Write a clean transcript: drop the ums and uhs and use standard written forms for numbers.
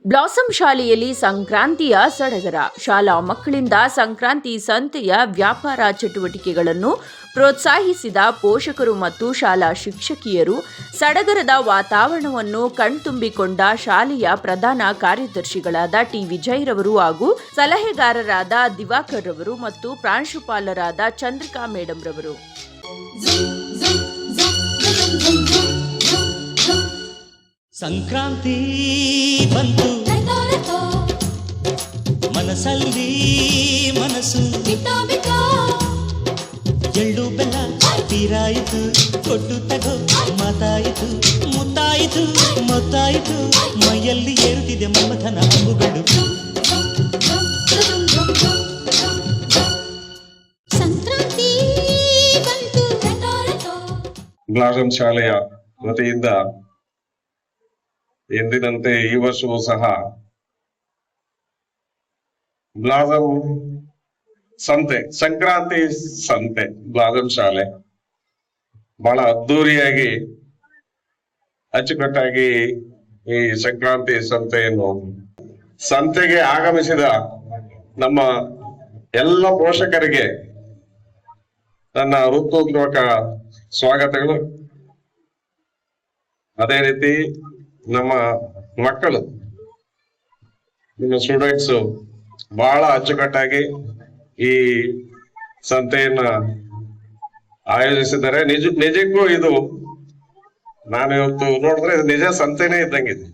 Blossom ಶಾಲೆಯಲ್ಲಿ ಸಂಕ್ರಾಂತಿಯ ಸಡಗರ. ಶಾಲಾ ಮಕ್ಕಳಿಂದ ಸಂಕ್ರಾಂತಿ ಸಂತೆಯ ವ್ಯಾಪಾರ ಚಟುವಟಿಕೆಗಳನ್ನು ಪ್ರೋತ್ಸಾಹಿಸಿದ ಪೋಷಕರು ಮತ್ತು ಶಾಲಾ ಶಿಕ್ಷಕಿಯರು. ಸಡಗರದ ವಾತಾವರಣವನ್ನು ಕಣ್ತುಂಬಿಕೊಂಡ ಶಾಲೆಯ ಪ್ರಧಾನ ಕಾರ್ಯದರ್ಶಿಗಳಾದ ಟಿ ವಿಜಯರವರು ಹಾಗೂ ಸಲಹೆಗಾರರಾದ ದಿವಾಕರ್ ರವರು ಮತ್ತು ಪ್ರಾಂಶುಪಾಲರಾದ ಚಂದ್ರಿಕಾ ಮೇಡಂ ರವರು. ಸಂಕ್ರಾಂತಿ ಬಂತು, ಮನಸ್ಸಲ್ಲಿ ಮನಸ್ಸು ಎಳ್ಳು ಬೆಲ್ಲ ತೀರಾಯಿತು, ಕೊಟ್ಟು ತಗೋ ಮಾತಾಯಿತು, ಮುತ್ತಾಯಿತು ಮೊತ್ತಾಯಿತು, ಮೈಯಲ್ಲಿ ಏರುತ್ತಿದೆ ಮಮಥನ ಹಂಬುಗಳು. ಸಂಕ್ರಾಂತಿ ಬಂತು. ಬ್ಲಾಸಂ ಶಾಲೆಯ ವತಿಯಿಂದ ಎಂದಿನಂತೆ ಈ ವರ್ಷವೂ ಸಹ ಬ್ಲಾಸಂ ಸಂತೆ, ಸಂಕ್ರಾಂತಿ ಸಂತೆ, ಬ್ಲಾಸಂ ಶಾಲೆ ಬಹಳ ಅದ್ದೂರಿಯಾಗಿ ಅಚ್ಚುಕಟ್ಟಾಗಿ ಈ ಸಂಕ್ರಾಂತಿ ಸಂತೆಗೆ ಆಗಮಿಸಿದ ನಮ್ಮ ಎಲ್ಲ ಪೋಷಕರಿಗೆ ನನ್ನ ಹೃತ್ಪೂರ್ವಕ ಸ್ವಾಗತಗಳು. ಅದೇ ರೀತಿ ನಮ್ಮ ಮಕ್ಕಳು, ನಿಮ್ಮ ಸ್ಟೂಡೆಂಟ್ಸ್ ಬಹಳ ಅಚ್ಚುಕಟ್ಟಾಗಿ ಈ ಸಂತೆಯನ್ನ ಆಯೋಜಿಸಿದ್ದಾರೆ. ನಿಜಕ್ಕೂ ಇದು ನಾನು ಇವತ್ತು ನೋಡಿದ್ರೆ ನಿಜ ಸಂತೆನೇ ಇದ್ದಂಗಿದೆ.